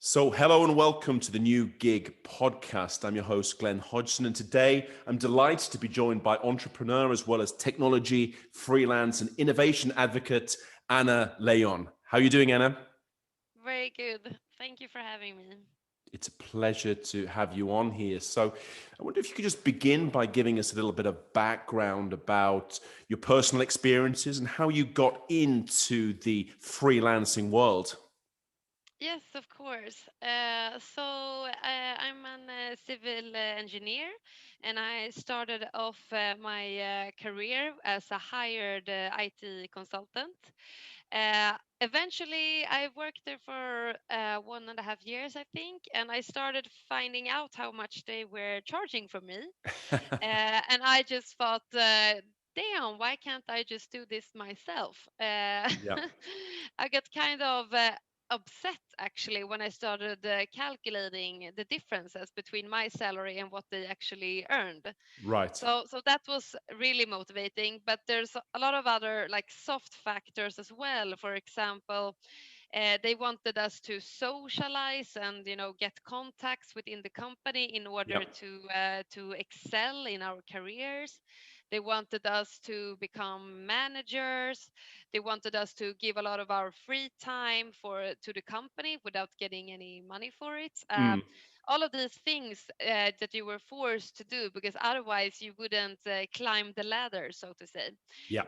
So, hello and welcome to the New Gig podcast. I'm your host, Glen Hodgson, and today I'm delighted to be joined by entrepreneur as well as technology, freelance, and innovation advocate, Leijon. How are you doing, Anna? Very good. Thank you for having me. It's a pleasure to have you on here. So, I wonder if you could just begin by giving us a little bit of background about your personal experiences and how you got into the freelancing world. Yes, of course. I'm an civil engineer, and I started off my career as a hired IT consultant. Eventually, I worked there for 1.5 years, I think, and I started finding out how much they were charging for me. And I just thought, damn, why can't I just do this myself? Yeah. I got kind of upset actually when I started calculating the differences between my salary and what they actually earned. Right. So that was really motivating, but there's a lot of other like soft factors as well. For example, they wanted us to socialize and get contacts within the company in order Yep. to excel in our careers. They wanted us to become managers. They wanted us to give a lot of our free time for to the company without getting any money for it. Mm. All of these things that you were forced to do because otherwise you wouldn't climb the ladder, so to say. Yeah.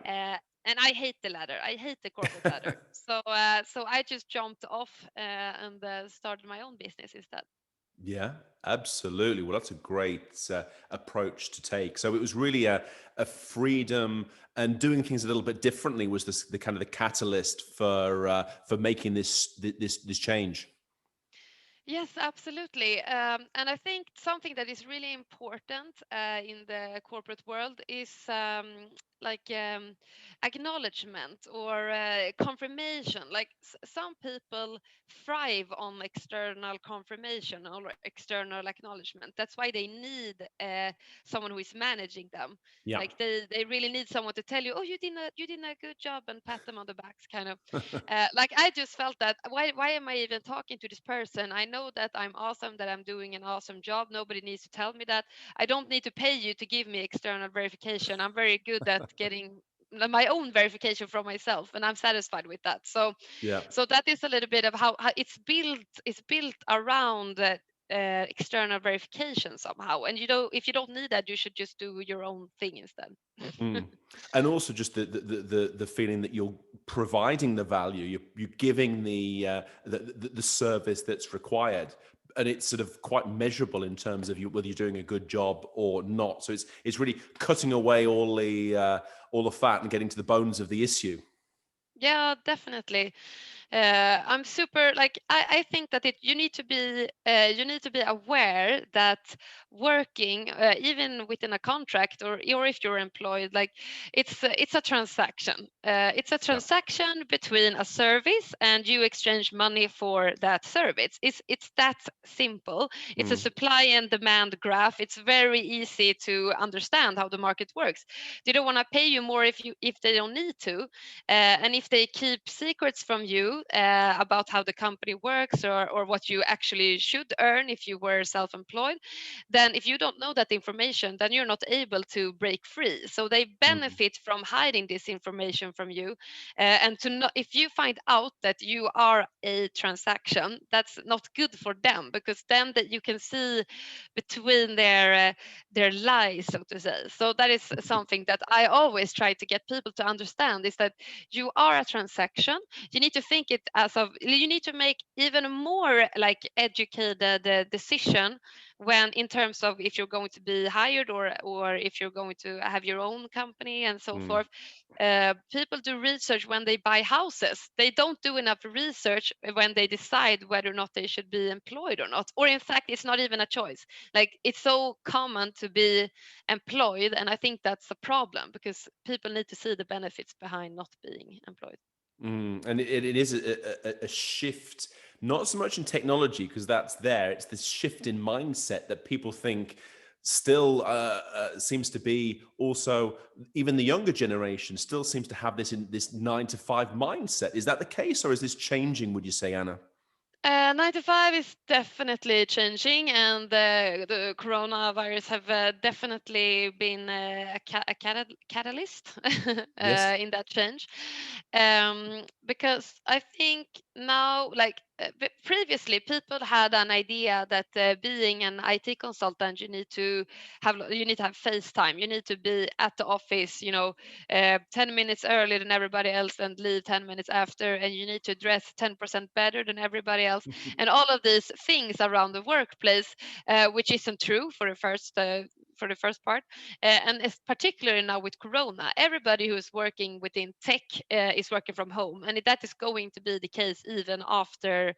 And I hate the ladder. I hate the corporate ladder. So I just jumped off and started my own business instead. Yeah, absolutely. Well, that's a great approach to take. So it was really a freedom and doing things a little bit differently was the kind of the catalyst for making this change. Yes, absolutely. And I think something that is really important in the corporate world is acknowledgement or confirmation. Like some people thrive on external confirmation or external acknowledgement. That's why they need someone who is managing them. Yeah. Like they really need someone to tell you, oh, you did a good job and pat them on the backs, kind of. Like I just felt that why am I even talking to this person? I know that I'm awesome, that I'm doing an awesome job. Nobody needs to tell me that. I don't need to pay you to give me external verification. I'm very good at getting my own verification from myself, and I'm satisfied with that. So Yeah. so that is a little bit of how it's built. It's built around external verification somehow. And if you don't need that, you should just do your own thing instead. Mm. And also just the feeling that you're providing the value, you're giving the service that's required, and it's sort of quite measurable in terms of whether you're doing a good job or not. So it's really cutting away all the fat and getting to the bones of the issue. Yeah, definitely. I'm super like I think that you need to be aware that working even within a contract or if you're employed, like it's a transaction. It's a Yeah. transaction between a service and you exchange money for that service. It's that simple. It's a Mm. supply and demand graph. It's very easy to understand how the market works. They don't want to pay you more if they don't need to, and if they keep secrets from you about how the company works or what you actually should earn if you were self-employed, then if you don't know that information, then you're not able to break free. So they Mm. benefit from hiding this information from you. And to know, if you find out that you are a transaction, that's not good for them because then that you can see between their lies, so to say. So that is something that I always try to get people to understand is that you are a transaction. You need to think it as of you need to make even more like educated decision when in terms of if you're going to be hired or if you're going to have your own company and so Mm. forth. People do research when they buy houses. They don't do enough research when they decide whether or not they should be employed or not, or in fact it's not even a choice. Like it's so common to be employed, and I think that's a problem because people need to see the benefits behind not being employed. Mm, and it is a shift, not so much in technology because that's there. It's this shift in mindset that people think still seems to be also even the younger generation still seems to have this 9 to 5 mindset. Is that the case, or is this changing? Would you say, Anna? 9 to 5 is definitely changing, and the coronavirus have definitely been a catalyst Yes. in that change. Because I think now, like previously, people had an idea that being an IT consultant, you need to have face time. You need to be at the office, 10 minutes earlier than everybody else and leave 10 minutes after, and you need to dress 10% better than everybody else, and all of these things around the workplace, which isn't true for the first part. And it's particularly now with Corona, everybody who is working within tech is working from home, and that is going to be the case even after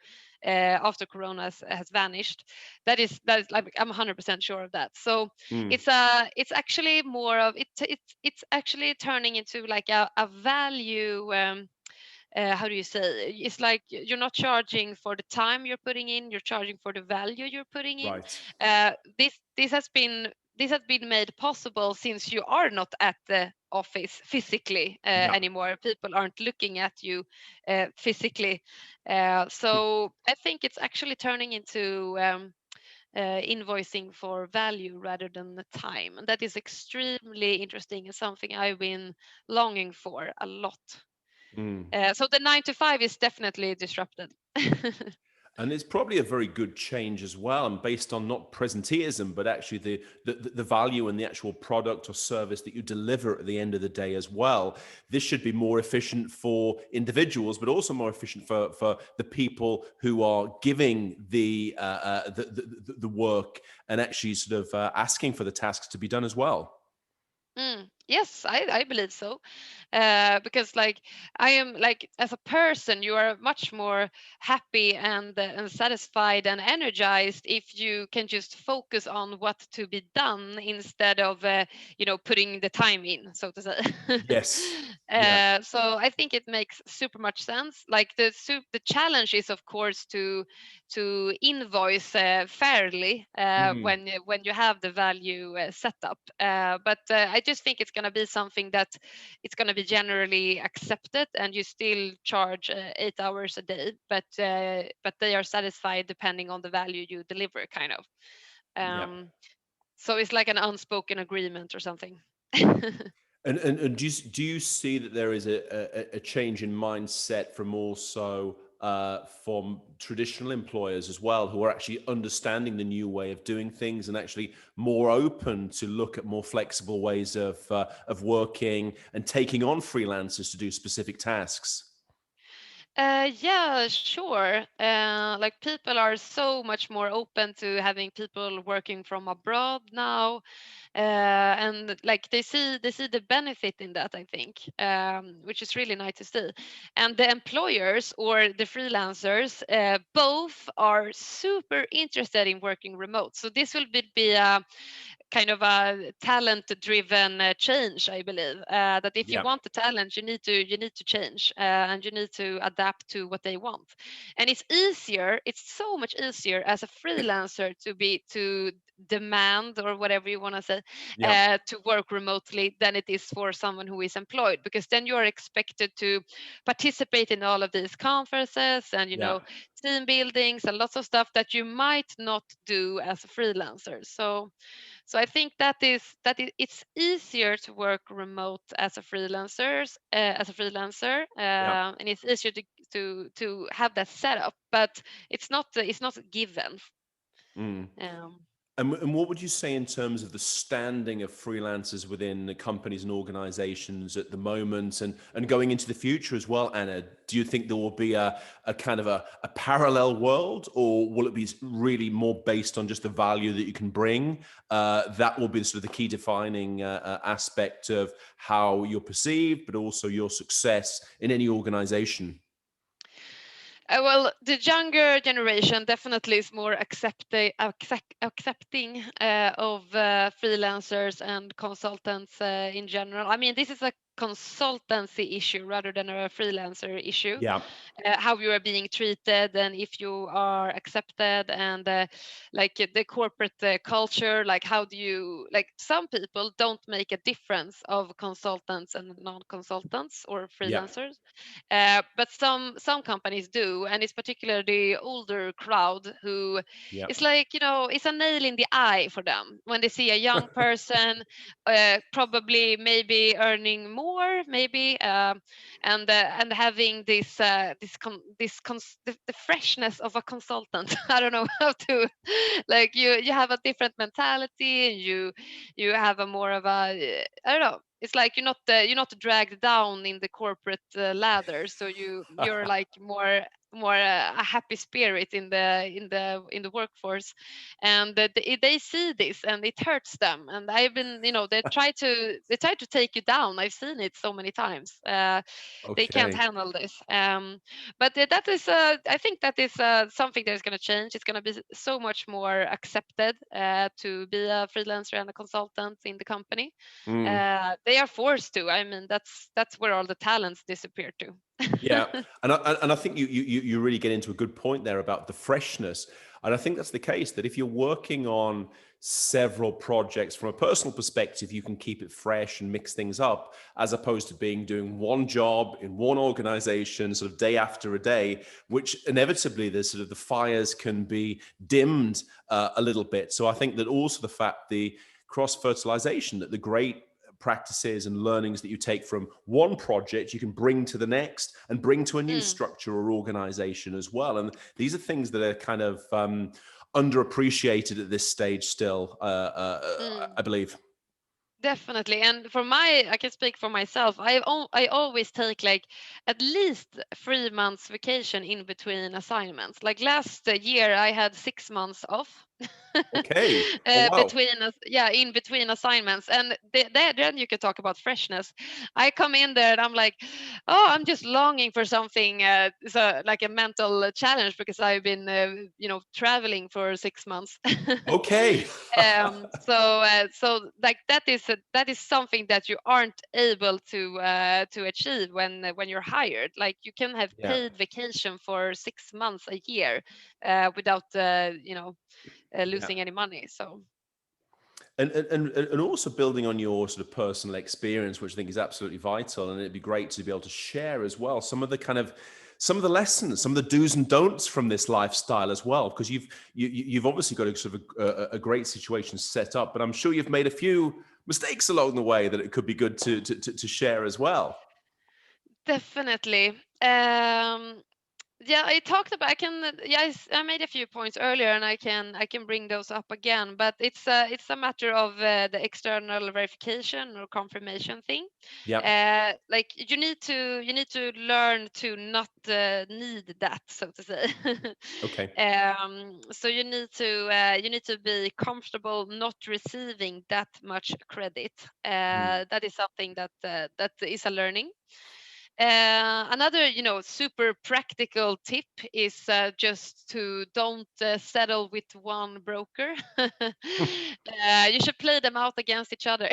Corona has vanished. That is like I'm 100% sure of that. So Mm. it's actually more of it's actually turning into like a value. How do you say, it's like you're not charging for the time you're putting in, you're charging for the value you're putting in. Right. This has been made possible since you are not at the office physically Yeah. anymore. People aren't looking at you physically, so I think it's actually turning into invoicing for value rather than the time, and that is extremely interesting and something I've been longing for a lot. Mm. So the 9 to 5 is definitely disrupted. And it's probably a very good change as well, and based on not presenteeism, but actually the value and the actual product or service that you deliver at the end of the day as well. This should be more efficient for individuals, but also more efficient for the people who are giving the work and actually sort of asking for the tasks to be done as well. Yes, I believe so. Because like I am like as a person, you are much more happy and satisfied and energized if you can just focus on what to be done instead of putting the time in, so to say. Yes. Yeah. So I think it makes super much sense. Like the challenge is of course to invoice fairly Mm. when you have the value set up. But I just think it's going to be something that it's going to be generally accepted, and you still charge 8 hours a day, but they are satisfied depending on the value you deliver, kind of. Yeah. So it's like an unspoken agreement or something. And do you see that there is a change in mindset from also from traditional employers as well, who are actually understanding the new way of doing things and actually more open to look at more flexible ways of working and taking on freelancers to do specific tasks? Yeah, sure. Like people are so much more open to having people working from abroad now, and like they see the benefit in that. I think, which is really nice to see. And the employers or the freelancers, both are super interested in working remote. So this will be a kind of a talent driven change, I believe, that if you Yeah. want the talent, you need to change, and you need to adapt to what they want. And it's so much easier as a freelancer to demand, or whatever you want to say, Yeah. to work remotely than it is for someone who is employed, because then you are expected to participate in all of these conferences and Yeah. team buildings and lots of stuff that you might not do as a freelancer. So I think it's easier to work remote as a freelancer, Yeah. and it's easier to have that setup, but it's not a given. Mm. Um, And what would you say in terms of the standing of freelancers within the companies and organizations at the moment and going into the future as well, Anna? Do you think there will be a kind of a parallel world, or will it be really more based on just the value that you can bring? That will be sort of the key defining aspect of how you're perceived, but also your success in any organization. Well, the younger generation definitely is more accepting of freelancers and consultants in general. I mean, this is a consultancy issue rather than a freelancer issue. Yeah. How you are being treated and if you are accepted, and like the corporate culture, like how do you, like some people don't make a difference of consultants and non-consultants or Yeah. freelancers, but some companies do, and it's particularly the older crowd who, Yeah. it's like, it's a nail in the eye for them when they see a young person, probably maybe earning more, maybe, and having the freshness of a consultant. I don't know how to, like, you have a different mentality, and you have a more of a, I don't know, it's like you're not dragged down in the corporate ladder, so you're like more a happy spirit in the workforce, and they see this and it hurts them, and I've been, they try to take you down. I've seen it so many times. They can't Okay. handle this. But that is, I think that is something that is going to change. It's going to be so much more accepted to be a freelancer and a consultant in the company. Mm. They are forced to. I mean, that's where all the talents disappear to. Yeah, and I think you really get into a good point there about the freshness, and I think that's the case, that if you're working on several projects from a personal perspective, you can keep it fresh and mix things up, as opposed to doing one job in one organization, sort of day after a day, which inevitably the fires can be dimmed a little bit. So I think that also the fact, the cross fertilization, that the great practices and learnings that you take from one project you can bring to the next and bring to a new Mm, structure or organization as well. And these are things that are kind of underappreciated at this stage still, mm. I believe. Definitely. And I can speak for myself. I always take like at least 3 months vacation in between assignments. Like last year, I had 6 months off Okay. Oh, wow. yeah, in between assignments. And then you can talk about freshness. I come in there and I'm like, oh, I'm just longing for something, so like a mental challenge, because I've been, traveling for 6 months. Okay. So like that is something that you aren't able to achieve when you're hired. Like you can have Yeah. paid vacation for 6 months a year without Yeah. losing any money. So And also building on your sort of personal experience, which I think is absolutely vital, and it'd be great to be able to share as well some of the lessons, some of the do's and don'ts from this lifestyle as well, because you've obviously got a sort of a great situation set up, but I'm sure you've made a few mistakes along the way that it could be good to share as well. definitely. Yeah, I talked about. I can. Yeah, I made a few points earlier, and I can bring those up again. But it's a matter of the external verification or confirmation thing. Yeah. Like you need to learn to not need that, so to say. Okay. So you need to be comfortable not receiving that much credit. Mm. That is something that is a learning. Another, super practical tip is just to don't settle with one broker. You should play them out against each other.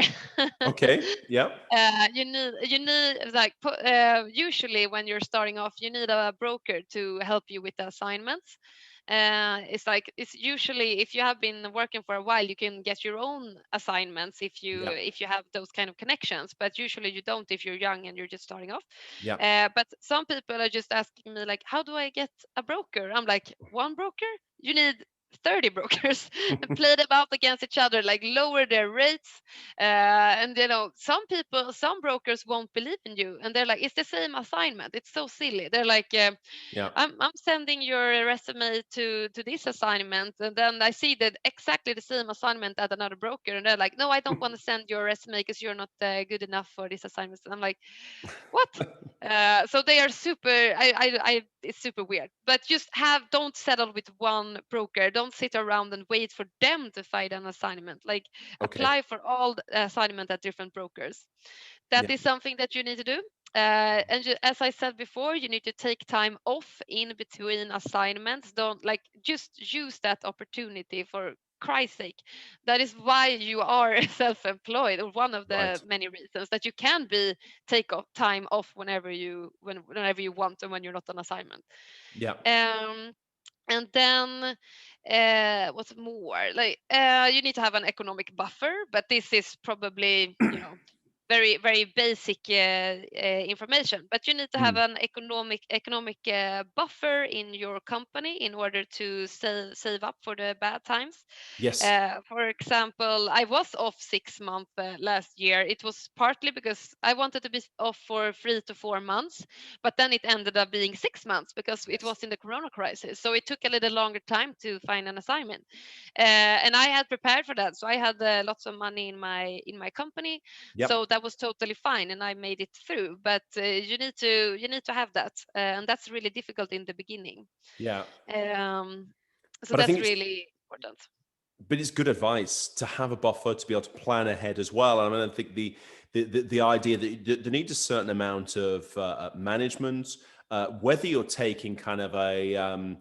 Okay. Yeah. You need like usually when you're starting off, you need a broker to help you with the assignments. It's like, it's usually, if you have been working for a while, you can get your own assignments if you Yeah. if you have those kind of connections, but usually you don't if you're young and you're just starting off. Yeah. But some people are just asking me like, how do I get a broker? I'm like, one broker? You need 30 brokers and play them out against each other, like lower their rates. And some brokers won't believe in you, and they're like, it's the same assignment. It's so silly. They're like, Yeah. I'm sending your resume to this assignment, and then I see that exactly the same assignment at another broker, and they're like, no, I don't want to send your resume because you're not good enough for this assignment. And I'm like, what? So they are super. It's super weird. But just don't settle with one broker. Don't sit around and wait for them to find an assignment. Like Okay. apply for all the assignment at different brokers. Yeah. That is something that you need to do. As I said before, you need to take time off in between assignments. Don't, like, just use that opportunity for Christ's sake, that is why you are self-employed, or one of the Right. many reasons that you can be take off time off whenever you want and when you're not on assignment. Yeah. um and then what's more, like you need to have an economic buffer, but this is probably, very very basic information. But you need to have Mm. an economic buffer in your company in order to save up for the bad times. Yes. For example, I was off 6 months last year. It was partly because I wanted to be off for 3 to 4 months, but then it ended up being 6 months because it Yes. was in the corona crisis. So it took a little longer time to find an assignment, and I had prepared for that. So I had lots of money in my company, so Yep. that was totally fine, and I made it through. But you need to have that, and that's really difficult in the beginning. Yeah. Um, so But I that's think it's really important. but it's good advice to have a buffer to be able to plan ahead as well. I mean, I think the idea that there needs a certain amount of management, whether you're taking kind of a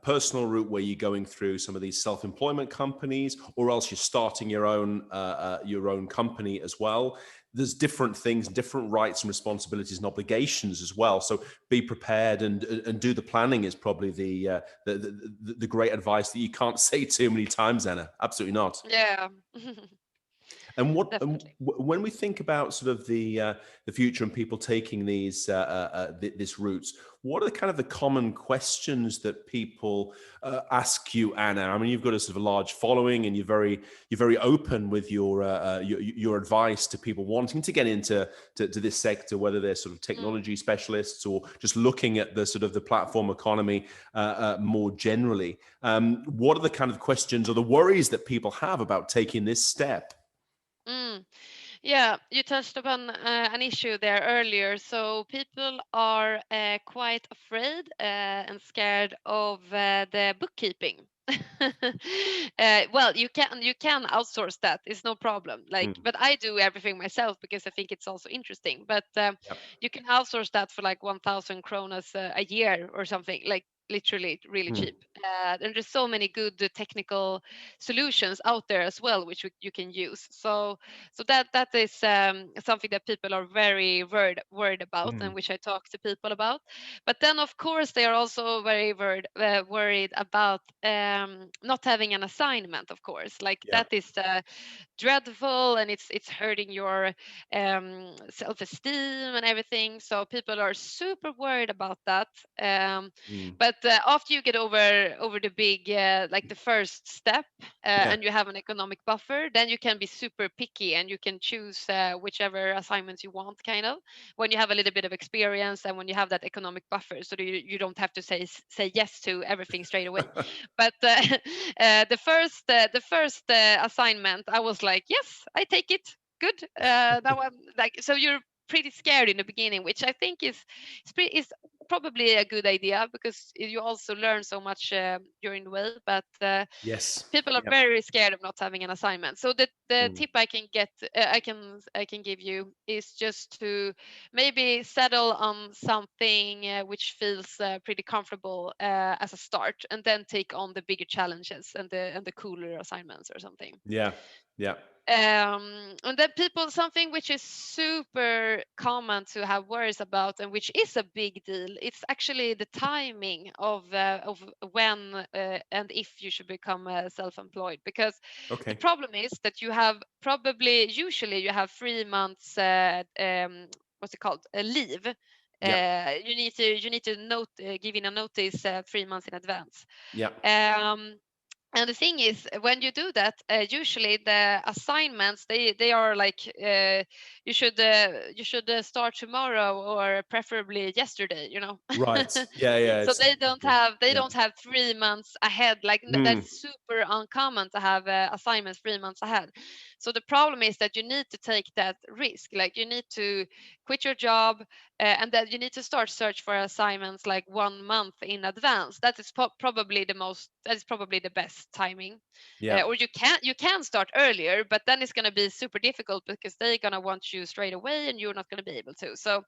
personal route where you're going through some of these self-employment companies, or else you're starting your own company as well. There's different things, different rights and responsibilities and obligations as well. So be prepared and do the planning is probably the great advice that you can't say too many times, Anna. Absolutely not. Yeah. And Definitely. when we think about sort of the future and people taking this routes, what are kind of the common questions that people ask you, Anna? I mean, you've got a sort of a large following, and you're very open with your advice to people wanting to get into to this sector, whether they're sort of Mm. technology specialists or just looking at the sort of the platform economy more generally. What are the kind of questions or the worries that people have about taking this step? Mm. Yeah, you touched upon an issue there earlier. So people are quite afraid and scared of the bookkeeping. Well, you can outsource that. It's no problem. Like, Mm. but I do everything myself because I think it's also interesting. But Yep. you can outsource that for like 1,000 kronas a year or something. Like literally really Mm. cheap. And there's so many good technical solutions out there as well, which you can use. So that is something that people are very worried about, and Mm. which I talk to people about. But then, of course, they are also very worried about not having an assignment. Of course, like Yeah. that is dreadful, and it's hurting your self-esteem and everything. So people are super worried about that. Um, Mm. but after you get over the big like the first step, Yeah. and you have an economic buffer, then you can be super picky and you can choose whichever assignments you want, kind of, when you have a little bit of experience and when you have that economic buffer, so that you don't have to say yes to everything straight away. But the first assignment, I was like, yes, I take it. Good. Now I'm like, so you're pretty scared in the beginning, which I think is probably a good idea, because you also learn so much during the way. But Yes. people are Yep. very scared of not having an assignment. So the Mm. tip I can get, I can give you, is just to maybe settle on something which feels pretty comfortable as a start, and then take on the bigger challenges and the cooler assignments or something. Yeah. Yeah. And then people, something which is super common to have worries about, and which is a big deal, it's actually the timing of when and if you should become self-employed. Because the Okay. problem is that usually you have 3 months what's it called, leave. Yeah. You need to give in a notice 3 months in advance. Yeah. um, and the thing is, when you do that, usually the assignments, they are like, you should start tomorrow, or preferably yesterday, Right. Yeah. Yeah. so It's they yeah. don't have 3 months ahead. Like Mm. that's super uncommon to have assignments 3 months ahead. So the problem is that you need to take that risk. Like you need to quit your job, and then you need to start search for assignments like 1 month in advance. That is probably the most. That is probably the best timing. Yeah. Or you can start earlier, but then it's going to be super difficult because they're going to want you straight away, and you're not going to be able to. So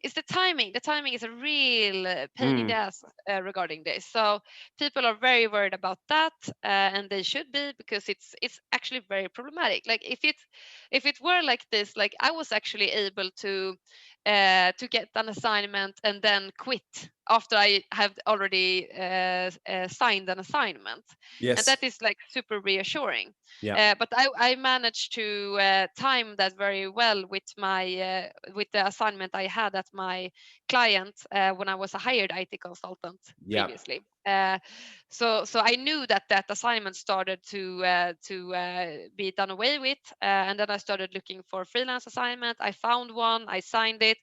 it's the timing. The timing is a real pain in the Mm. ass regarding this. So people are very worried about that, and they should be, because it's actually very problematic. Like if it were like this, like I was actually able to get an assignment and then quit after I have already signed an assignment, and Yes. that is like super reassuring. Yeah. But I managed to time that very well with with the assignment I had at my client when I was a hired IT consultant Yeah. previously. So I knew that assignment started to be done away with, and then I started looking for freelance assignment. I found one, I signed it,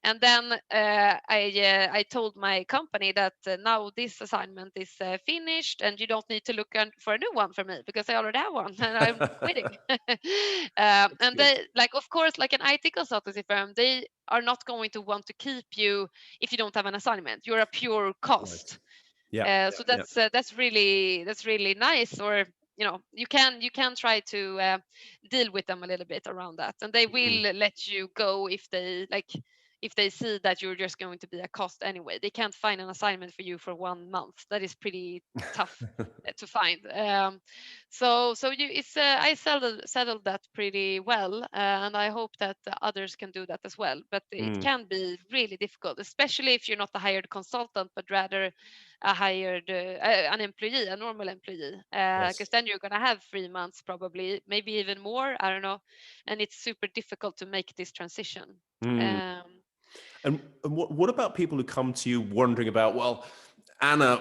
and then I told my company that now this assignment is finished, and you don't need to look for a new one for me because I already have one and I'm quitting. That's And good. they, like, of course, like an IT consultancy firm, they are not going to want to keep you if you don't have an assignment. You're a pure Right. cost. Yeah. So Yeah. that's really nice. Or you can try to deal with them a little bit around that, and they Mm. will let you go if they see that you're just going to be a cost anyway. They can't find an assignment for you for 1 month. That is pretty tough to find. I settled that pretty well, and I hope that the others can do that as well. But it Mm. can be really difficult, especially if you're not a hired consultant, but rather a hired an employee, a normal employee, because Yes. then you're going to have 3 months, probably, maybe even more, I don't know, and it's super difficult to make this transition. Mm. um, And what about people who come to you wondering about, well, Anna,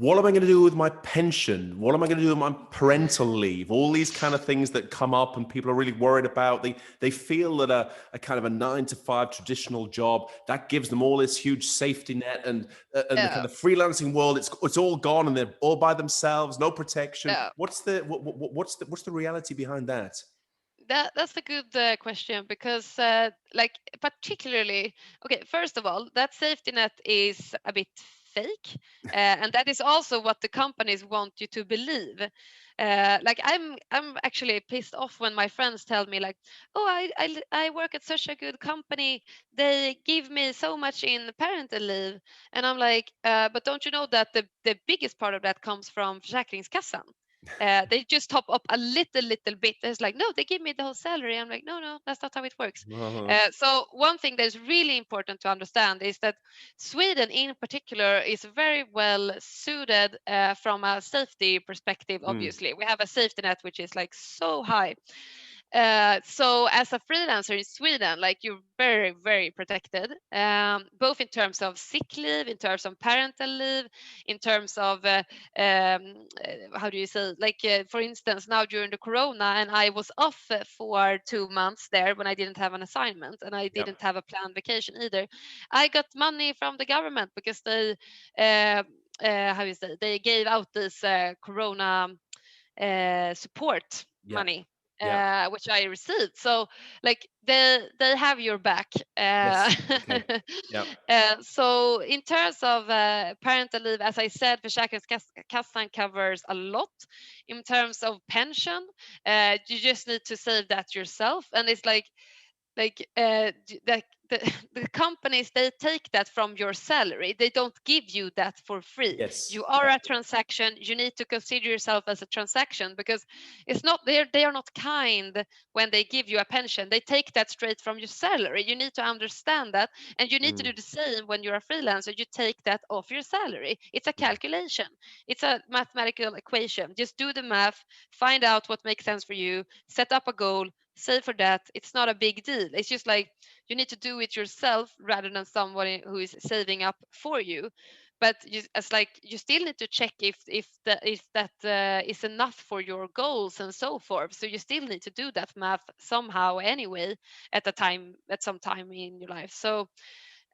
what am I going to do with my pension? What am I going to do with my parental leave? All these kind of things that come up and people are really worried about. They feel that a kind of a 9 to 5 traditional job that gives them all this huge safety net, and the uh, kind of freelancing world, it's all gone and they're all by themselves, no protection. uh, What's the reality behind that? that's a good question, because like, particularly, okay, first of all, that safety net is a bit fake, and that is also what the companies want you to believe. Like, I'm actually pissed off when my friends tell me, like, oh, I work at such a good company, they give me so much in parental leave, and I'm like, but don't you know that the biggest part of that comes from Försäkringskassan? They just top up a little bit. It's like, no, they give me the whole salary. I'm like, no, no, that's not how it works. Uh-huh. So one thing that is really important to understand is that Sweden in particular is very well suited from a safety perspective. Mm. Obviously, we have a safety net which is like so high. So as a freelancer in Sweden, like, you're very, very protected, both in terms of sick leave, in terms of parental leave, in terms of how do you say, like, for instance, now during the corona, and I was off for 2 months there when I didn't have an assignment and I Yeah. didn't have a planned vacation either. I got money from the government because uh, how you say, they gave out this corona support Yeah. money, Yeah. which I received. So, like, they have your back. Yes. Okay. Yeah. So in terms of parental leave, as I said, Försäkringskassan covers a lot. In terms of pension, you just need to save that yourself, and it's like the companies, they take that from your salary. They don't give you that for free. Yes. You are Yeah. a transaction. You need to consider yourself as a transaction, because it's not, they are not kind when they give you a pension. They take that straight from your salary. You need to understand that, and you need to Mm. do the same when you're a freelancer. You take that off your salary. It's a Yeah. calculation. It's a mathematical equation. Just do the math, find out what makes sense for you, set up a goal, save for that. It's not a big deal. It's just like, you need to do it yourself rather than somebody who is saving up for you. But you still need to check if that is enough for your goals and so forth. So you still need to do that math somehow anyway, at some time in your life. So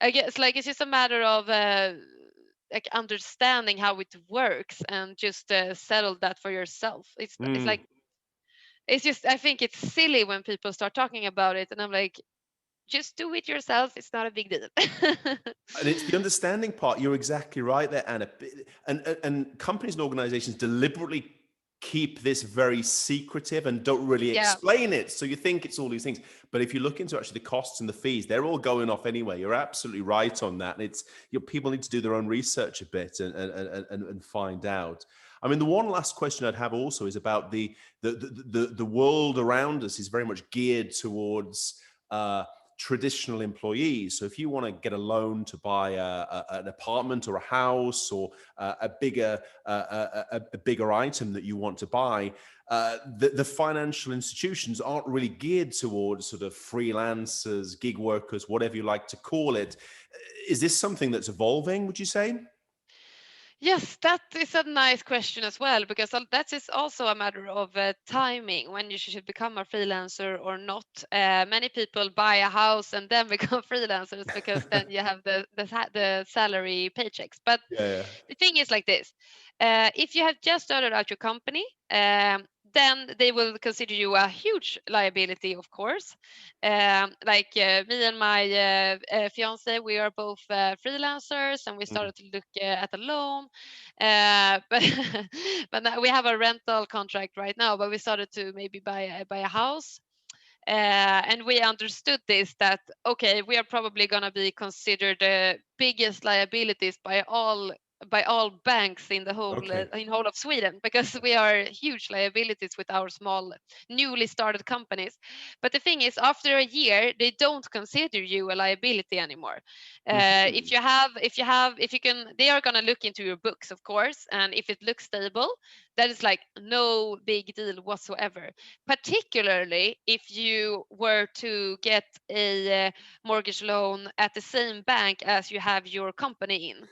I guess, like, it's just a matter of like, understanding how it works, and just settle that for yourself. It's Mm. like, it's just, I think it's silly when people start talking about it, and I'm like, just do it yourself. It's not a big deal. And it's the understanding part. You're exactly right there, Anna. And companies and organizations deliberately keep this very secretive and don't really Yeah. explain it. So you think it's all these things, but if you look into actually the costs and the fees, they're all going off anyway. You're absolutely right on that. And it's people need to do their own research a bit and find out. I mean, the one last question I'd have also is about the world around us is very much geared towards traditional employees. So if you want to get a loan to buy an apartment or a house or a bigger item that you want to buy, the financial institutions aren't really geared towards sort of freelancers, gig workers, whatever you like to call it. Is this something that's evolving, would you say? Yes, that is a nice question as well, because that is also a matter of timing when you should become a freelancer or not. Many people buy a house and then become freelancers because then you have the salary paychecks. But Yeah, the thing is like this: if you have just started out your company, then they will consider you a huge liability, of course. Like me and my fiance, we are both freelancers, and we yeah. started to look at a loan. But but now we have a rental contract right now. But we started to maybe buy a house. And we understood this, that okay, we are probably going to be considered the biggest liabilities by all banks in the Okay. whole of Sweden, because we are huge liabilities with our small newly started companies. But the thing is, after a year, they don't consider you a liability anymore. Mhm. If you can, they are going to look into your books, of course, and if it looks stable, that is like no big deal whatsoever, particularly if you were to get a mortgage loan at the same bank as you have your company in.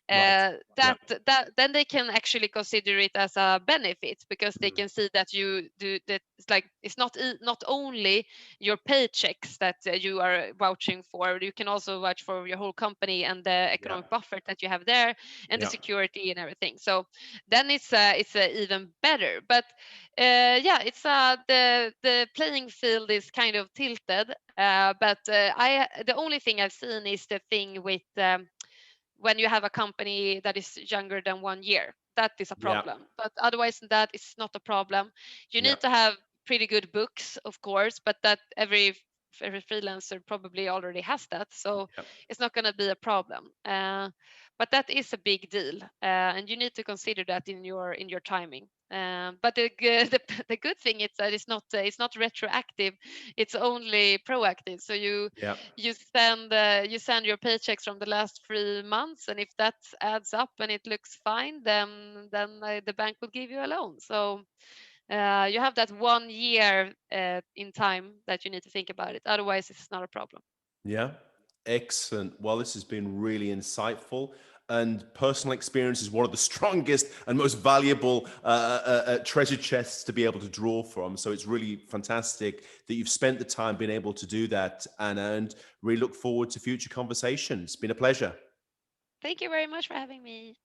Right. Yeah. That then they can actually consider it as a benefit, because they Mm. can see that you do that. It's like it's not only your paychecks that you are vouching for. You can also vouch for your whole company and the Yeah. economic buffer that you have there, and the Yeah. security and everything. So then it's even better. But yeah, it's the playing field is kind of tilted. But I the only thing I've seen is the thing with when you have a company that is younger than 1 year. That is a Yeah. problem. But otherwise than that, it's not a problem. You Yeah. need to have pretty good books, of course, but that every freelancer probably already has that, so Yeah. it's not going to be a problem. But that is a big deal, and you need to consider that in your timing. But the good thing is that it's not retroactive; it's only proactive. So Yeah. you send your paychecks from the last 3 months, and if that adds up and it looks fine, then the bank will give you a loan. So you have that 1 year in time that you need to think about it. Otherwise, it's not a problem. Yeah. Excellent. Well, this has been really insightful. And personal experience is one of the strongest and most valuable treasure chests to be able to draw from. So it's really fantastic that you've spent the time being able to do that, Anna, and really look forward to future conversations. It's been a pleasure. Thank you very much for having me.